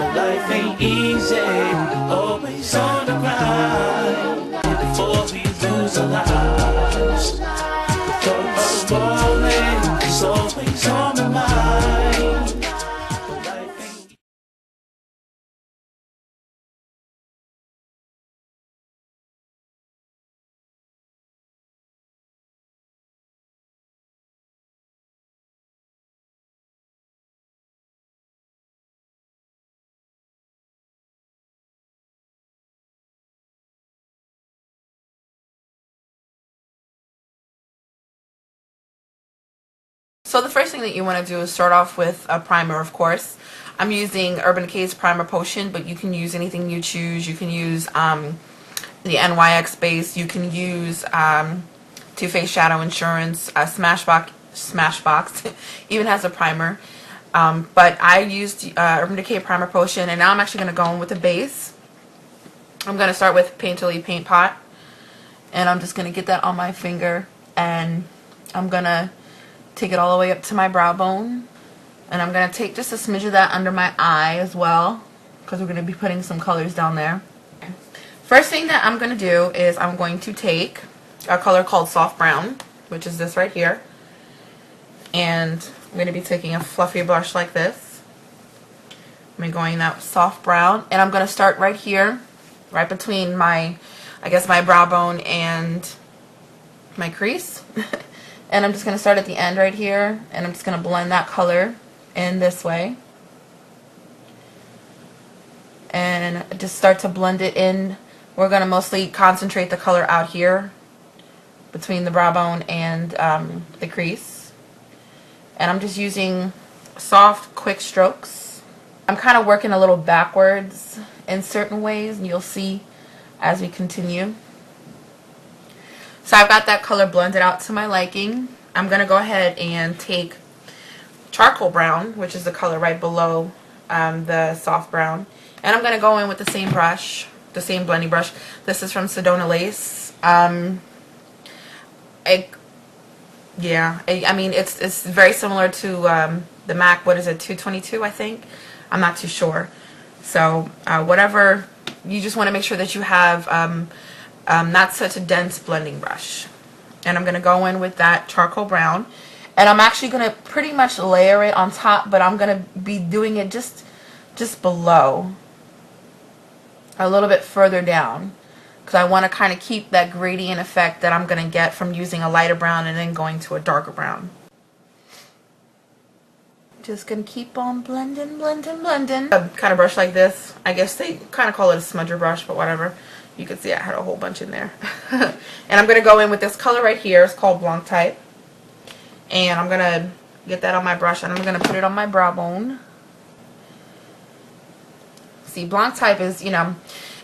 Life ain't easy, always on the grind. Before we lose our lives, thoughts falling is always on my mind. Life ain't So the first thing that you want to do is start off with a primer, of course. I'm using Urban Decay's Primer Potion, but you can use anything you choose. You can use the NYX base. You can use Too Faced Shadow Insurance. Smashbox even has a primer. But I used Urban Decay Primer Potion, and now I'm actually going to go in with a base. I'm going to start with Painterly Paint Pot, and I'm just going to get that on my finger, and I'm going to take it all the way up to my brow bone, and I'm going to take just a smidge of that under my eye as well, because we're going to be putting some colors down there. First thing that I'm going to do is I'm going to take a color called Soft Brown, which is this right here, and I'm going to be taking a fluffy brush like this. I'm going that soft brown, and I'm going to start right here, right between my, I guess, my brow bone and my crease. And I'm just going to start at the end right here, and I'm just going to blend that color in this way. And just start to blend it in. We're going to mostly concentrate the color out here between the brow bone and the crease. And I'm just using soft, quick strokes. I'm kind of working a little backwards in certain ways, and you'll see as we continue. So I've got that color blended out to my liking. I'm going to go ahead and take Charcoal Brown, which is the color right below the soft brown. And I'm going to go in with the same brush, the same blending brush. This is from Sedona Lace. I mean, it's very similar to the MAC, what is it, 222, I think? I'm not too sure. So whatever, you just want to make sure that you have not such a dense blending brush. And I'm going to go in with that Charcoal Brown. And I'm actually going to pretty much layer it on top, but I'm going to be doing it just below, a little bit further down, because I want to kind of keep that gradient effect that I'm going to get from using a lighter brown and then going to a darker brown. Just going to keep on blending, blending, blending. A kind of brush like this. I guess they kind of call it a smudger brush, but whatever. You can see I had a whole bunch in there. And I'm going to go in with this color right here. It's called Blanc Type. And I'm going to get that on my brush, and I'm going to put it on my brow bone. See, Blanc Type is, you know,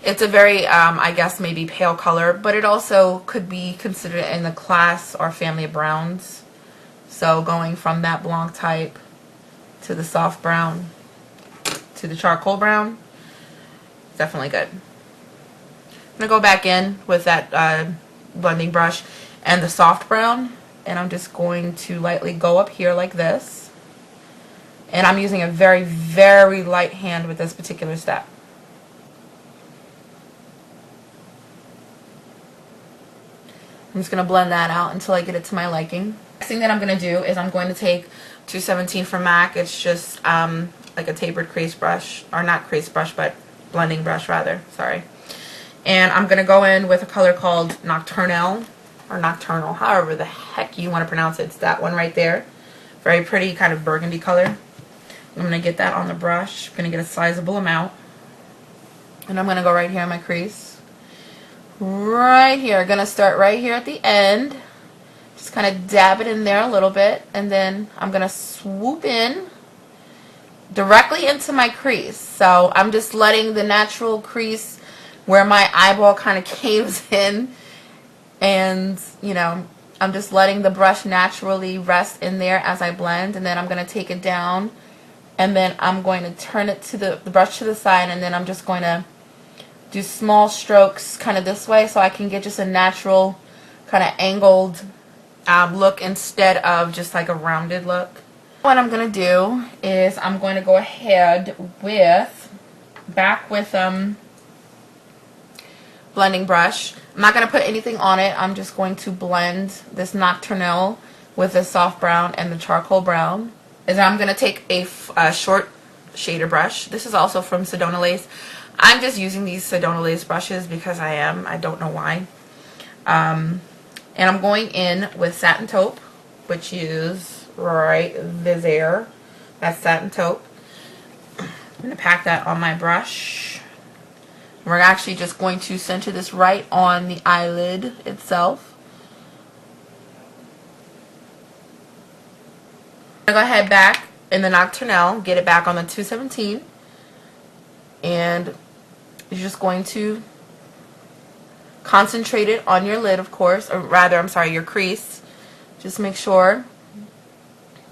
it's a very, I guess, maybe pale color, but it also could be considered in the class or family of browns. So going from that Blanc Type to the soft brown to the Charcoal Brown, definitely good. I'm going to go back in with that blending brush and the soft brown, and I'm just going to lightly go up here like this. And I'm using a very, very light hand with this particular step. I'm just going to blend that out until I get it to my liking. Next thing that I'm going to do is I'm going to take 217 from MAC. It's just like a tapered crease brush, or not crease brush, but blending brush rather, sorry. And I'm going to go in with a color called Nocturnal, or Nocturnal, however the heck you want to pronounce it. It's that one right there. Very pretty kind of burgundy color. I'm going to get that on the brush. I'm going to get a sizable amount. And I'm going to go right here on my crease. Right here. I'm going to start right here at the end. Just kind of dab it in there a little bit. And then I'm going to swoop in directly into my crease. So I'm just letting the natural crease where my eyeball kind of caves in, and you know, I'm just letting the brush naturally rest in there as I blend. And then I'm going to take it down, and then I'm going to turn it to the brush to the side, and then I'm just going to do small strokes kind of this way, so I can get just a natural kind of angled look instead of just like a rounded look. What I'm going to do is I'm going to go ahead with back with blending brush. I'm not going to put anything on it. I'm just going to blend this Nocturnal with the soft brown and the charcoal brown. And I'm going to take a short shader brush. This is also from Sedona Lace. I'm just using these Sedona Lace brushes because I am. I don't know why. And I'm going in with Satin Taupe, which is right there. That's Satin Taupe. I'm going to pack that on my brush. We're actually just going to center this right on the eyelid itself. I'm going to go ahead back in the Nocturnal, get it back on the 217, and you're just going to concentrate it on your lid, of course, or rather, I'm sorry, your crease. Just make sure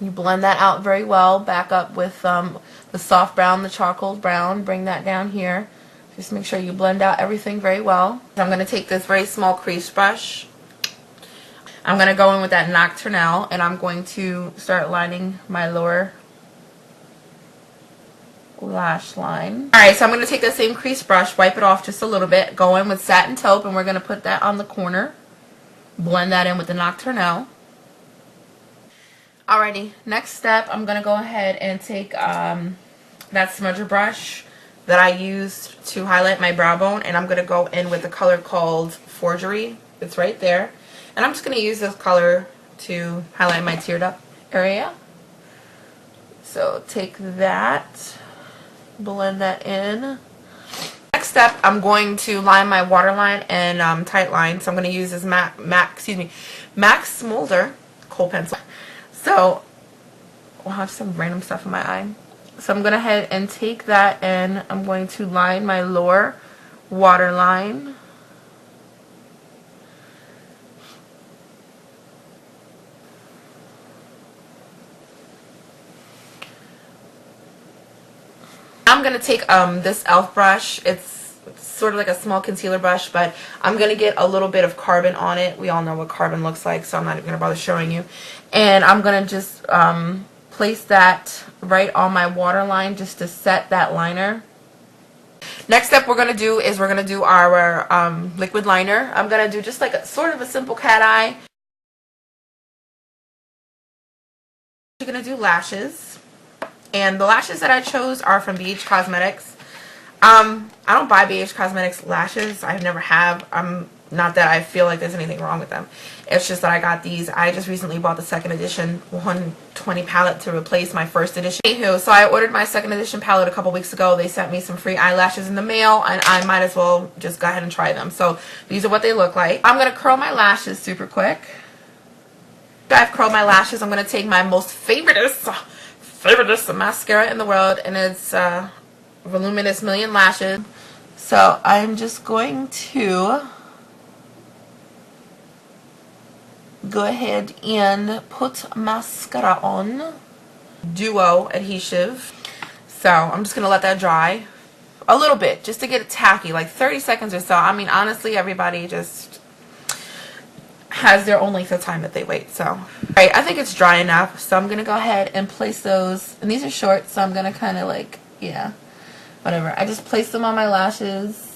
you blend that out very well. Back up with the soft brown, the charcoal brown, bring that down here. Just make sure you blend out everything very well. I'm going to take this very small crease brush. I'm going to go in with that Nocturnal, and I'm going to start lining my lower lash line. Alright, so I'm going to take the same crease brush, wipe it off just a little bit, go in with Satin Taupe, and we're going to put that on the corner. Blend that in with the Nocturnal. Alrighty, next step, I'm going to go ahead and take that smudger brush that I used to highlight my brow bone, and I'm going to go in with a color called Forgery. It's right there. And I'm just going to use this color to highlight my teared up area. So take that, blend that in. Next step, I'm going to line my waterline and tight line. So I'm going to use this Max Smolder kohl pencil. So I'll have some random stuff in my eye. So I'm going to head and take that, and I'm going to line my lower waterline. I'm going to take this e.l.f. brush. It's sort of like a small concealer brush, but I'm going to get a little bit of carbon on it. We all know what carbon looks like, so I'm not even going to bother showing you. And I'm going to just place that right on my waterline just to set that liner. Next step we're going to do is we're going to do our liquid liner. I'm going to do just like a sort of a simple cat eye. We're going to do lashes. And the lashes that I chose are from BH Cosmetics. I don't buy BH Cosmetics lashes. I never have. Not that I feel like there's anything wrong with them. It's just that I got these. I just recently bought the second edition 120 palette to replace my first edition. Anywho, so I ordered my second edition palette a couple weeks ago. They sent me some free eyelashes in the mail, and I might as well just go ahead and try them. So these are what they look like. I'm going to curl my lashes super quick. After I've curled my lashes, I'm going to take my most favoriteest mascara in the world, and it's Voluminous Million Lashes. So I'm just going to go ahead and put mascara on. Duo adhesive. So I'm just going to let that dry a little bit just to get it tacky, like 30 seconds or so. I mean, honestly, everybody just has their own length of time that they wait. So, alright, I think it's dry enough. So I'm going to go ahead and place those. And these are short, so I'm going to kind of like, yeah, whatever. I just place them on my lashes.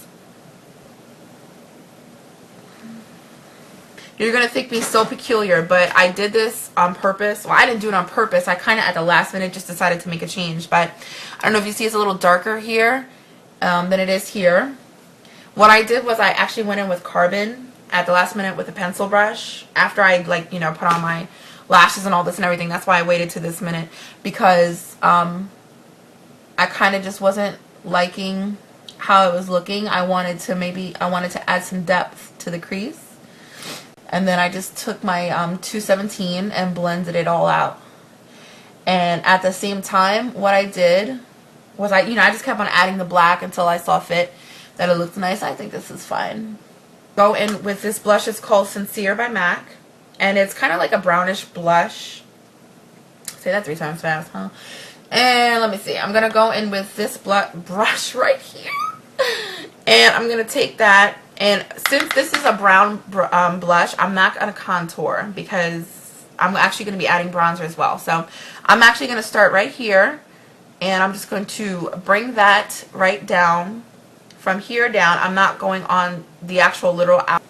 You're going to think me so peculiar, but I did this on purpose. Well, I didn't do it on purpose. I kind of at the last minute just decided to make a change. But I don't know if you see it's a little darker here than it is here. What I did was I actually went in with carbon at the last minute with a pencil brush. After I, like, you know, put on my lashes and all this and everything. That's why I waited to this minute. Because I kind of just wasn't liking how it was looking. I wanted to add some depth to the crease. And then I just took my 217 and blended it all out. And at the same time, what I did was I just kept on adding the black until I saw fit that it looked nice. I think this is fine. Go in with this blush. It's called Sincere by MAC. And it's kind of like a brownish blush. Say that 3 times fast, huh? And let me see. I'm going to go in with this brush right here. And I'm going to take that. And since this is a brown blush, I'm not going to contour because I'm actually going to be adding bronzer as well. So I'm actually going to start right here And I'm just going to bring that right down. From here down, I'm not going on the actual literal out.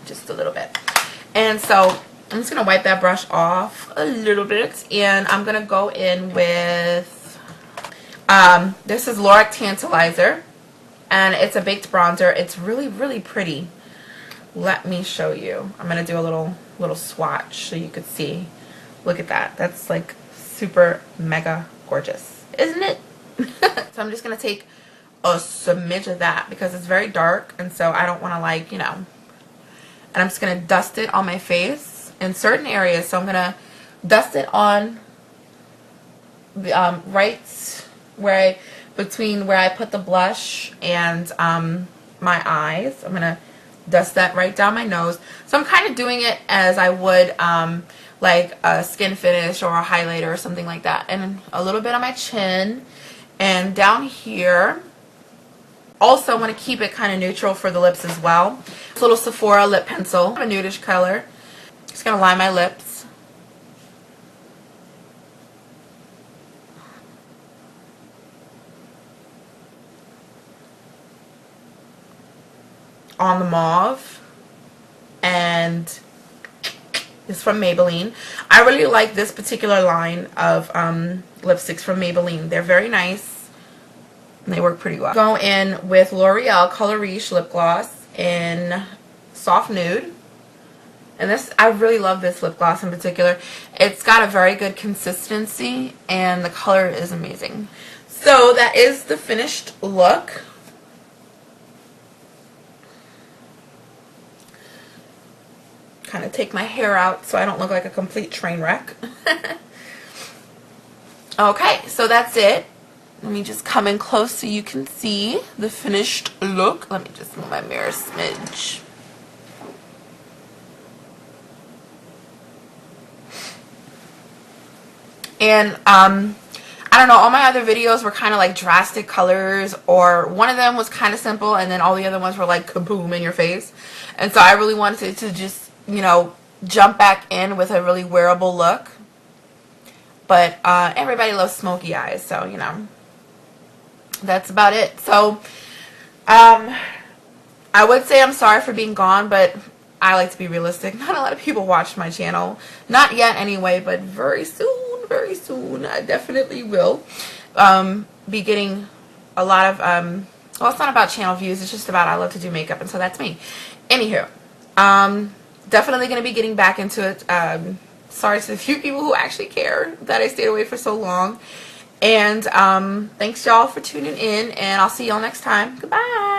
Just a little bit. And so I'm just going to wipe that brush off a little bit. And I'm going to go in with, this is Lorac Tantalizer. And it's a baked bronzer. It's really, really pretty. Let me show you. I'm going to do a little swatch so you could see. Look at that. That's like super mega gorgeous. Isn't it? So I'm just going to take a smidge of that because it's very dark. And so I don't want to like, you know. And I'm just going to dust it on my face in certain areas. So I'm going to dust it on the, right where between where I put the blush and my eyes. I'm going to dust that right down my nose. So I'm kind of doing it as I would like a skin finish or a highlighter or something like that. And a little bit on my chin and down here. Also, I want to keep it kind of neutral for the lips as well. This little Sephora lip pencil, a nudish color. Just going to line my lips. On the mauve. And it's from Maybelline. I really like this particular line of lipsticks from Maybelline. They're very nice. And they work pretty well. Go in with L'Oreal Color Riche lip gloss in soft nude. And this, I really love this lip gloss in particular. It's got a very good consistency and the color is amazing. So that is the finished look. Kind of take my hair out so I don't look like a complete train wreck. Okay, so that's it. Let me just come in close so you can see the finished look. Let me just move my mirror a smidge. And I don't know, all my other videos were kind of like drastic colors, or one of them was kind of simple and then all the other ones were like kaboom in your face. And so I really wanted to just, you know, jump back in with a really wearable look. But everybody loves smoky eyes, so, you know, that's about it. So I would say I'm sorry for being gone, but I like to be realistic. Not a lot of people watch my channel. Not yet anyway, but very soon I definitely will be getting a lot of, well, it's not about channel views. It's just about I love to do makeup, and so that's me. Anywho, definitely going to be getting back into it. Sorry to the few people who actually care that I stayed away for so long. And thanks y'all for tuning in, and I'll see y'all next time. Goodbye.